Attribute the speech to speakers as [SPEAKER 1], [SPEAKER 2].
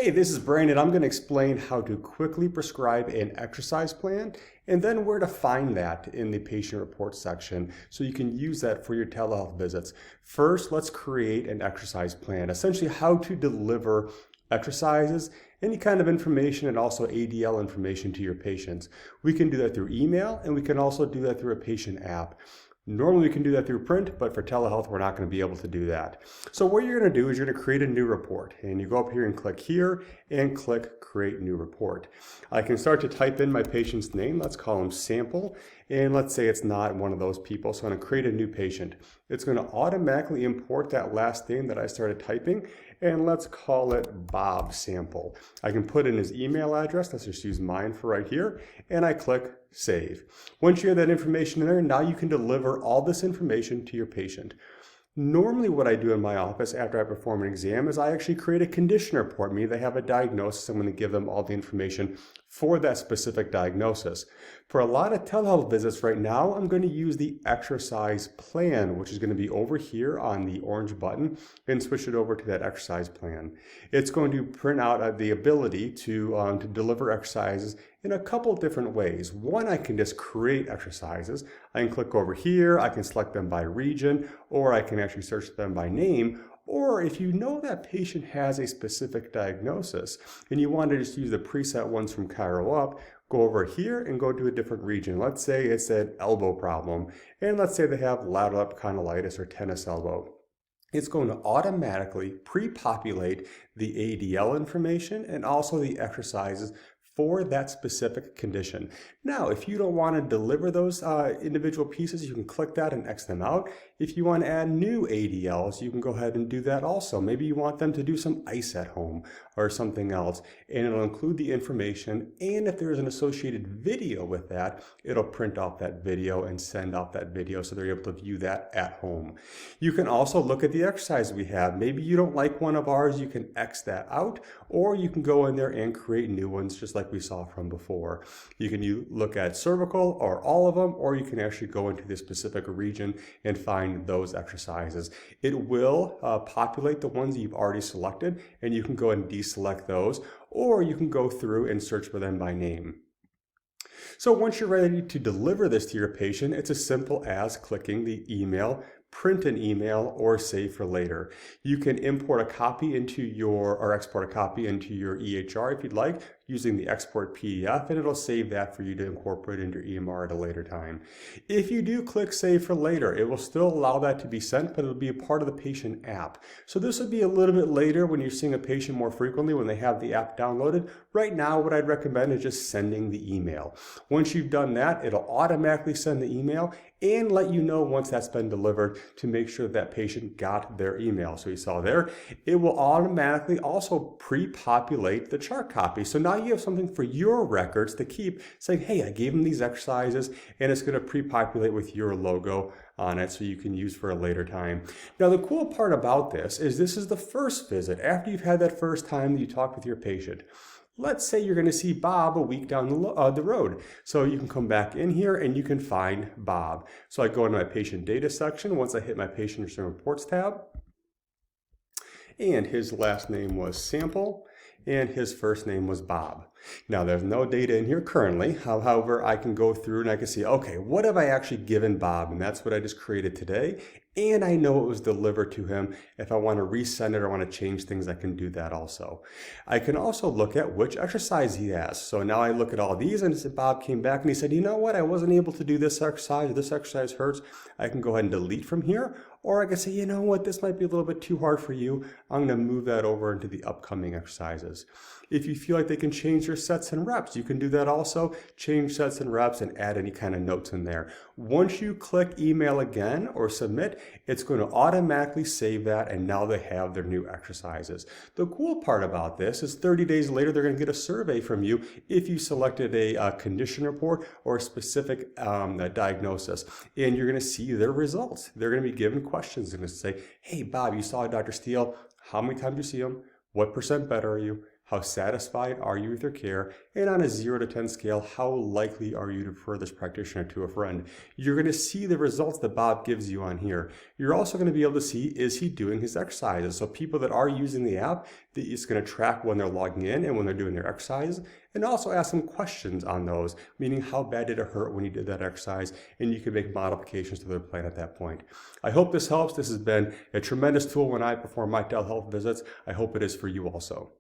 [SPEAKER 1] Hey, this is Brandon. I'm going to explain how to quickly prescribe an exercise plan and then where to find that in the patient report section so you can use that for your telehealth visits. First, let's create an exercise plan, essentially how to deliver exercises, any kind of information, and also ADL information to your patients. We can do that through email, and we can also do that through a patient app. Normally we can do that through print, but for telehealth, we're not going to be able to do that. So what you're going to do is you're going to create a new report, and you go up here and click here and click create new report. I can start to type in my patient's name. Let's call him Sample, and let's say it's not one of those people. So I'm going to create a new patient. It's going to automatically import that last name that I started typing, and let's call it Bob Sample. I can put in his email address. Let's just use mine for right here, and I click save. Once you have that information in there, now you can deliver all this information to your patient. Normally what I do in my office after I perform an exam is I actually create a condition report. Meaning they have a diagnosis. I'm going to give them all the information for that specific diagnosis. For a lot of telehealth visits right now, I'm going to use the exercise plan, which is going to be over here on the orange button, and switch it over to that exercise plan. It's going to print out the ability to deliver exercises in a couple different ways. One, I can just create exercises. I can click over here, I can select them by region, or I can actually search them by name. Or if you know that patient has a specific diagnosis and you want to just use the preset ones from ChiroUp, go over here and go to a different region. Let's say it's an elbow problem, and let's say they have lateral epicondylitis or tennis elbow. It's going to automatically pre-populate the ADL information and also the exercises for that specific condition. Now, if you don't want to deliver those individual pieces, you can click that and X them out. If you want to add new ADLs, you can go ahead and do that also. Maybe you want them to do some ice at home or something else, and it'll include the information, and if there's an associated video with that, it'll print off that video and send off that video so they're able to view that at home. You can also look at the exercise we have. Maybe you don't like one of ours, you can X that out, or you can go in there and create new ones just like we saw from before. You can look at cervical or all of them, or you can actually go into this specific region and find those exercises. It will populate the ones that you've already selected, and you can go and deselect those, or you can go through and search for them by name. So once you're ready to deliver this to your patient, it's as simple as clicking the email, print an email, or save for later. You can import a copy into or export a copy into your EHR if you'd like, using the export PDF, and it'll save that for you to incorporate into your EMR at a later time. If you do click save for later, it will still allow that to be sent, but it'll be a part of the patient app. So this would be a little bit later when you're seeing a patient more frequently when they have the app downloaded. Right now, what I'd recommend is just sending the email. Once you've done that, it'll automatically send the email and let you know once that's been delivered to make sure that patient got their email. So you saw there, it will automatically also pre-populate the chart copy. So now you have something for your records to keep saying, hey, I gave them these exercises, and it's going to pre-populate with your logo on it so you can use for a later time. Now, the cool part about this is the first visit after you've had that first time that you talk with your patient. Let's say you're going to see Bob a week down the road. So you can come back in here and you can find Bob. So I go into my patient data section once I hit my patient reports tab. And his last name was Sample, and his first name was Bob. Now, there's no data in here currently. However, I can go through and I can see, okay, what have I actually given Bob? And that's what I just created today. And I know it was delivered to him. If I want to resend it or want to change things, I can do that also. I can also look at which exercise he has. So now I look at all these, and Bob came back and he said, you know what, I wasn't able to do this exercise hurts. I can go ahead and delete from here. Or I can say, you know what, this might be a little bit too hard for you. I'm going to move that over into the upcoming exercises. If you feel like they can change your sets and reps, you can do that also. Change sets and reps and add any kind of notes in there. Once you click email again or submit, it's going to automatically save that, and now they have their new exercises. The cool part about this is 30 days later, they're going to get a survey from you if you selected a condition report or a specific diagnosis, and you're going to see their results. They're going to be given questions. They're going to say, hey, Bob, you saw Dr. Steele. How many times did you see him? What % better are you? How satisfied are you with your care? And on a 0 to 10 scale, how likely are you to refer this practitioner to a friend? You're going to see the results that Bob gives you on here. You're also going to be able to see, is he doing his exercises? So people that are using the app, it's going to track when they're logging in and when they're doing their exercises, and also ask them questions on those, meaning how bad did it hurt when you did that exercise, and you can make modifications to their plan at that point. I hope this helps. This has been a tremendous tool when I perform my telehealth visits. I hope it is for you also.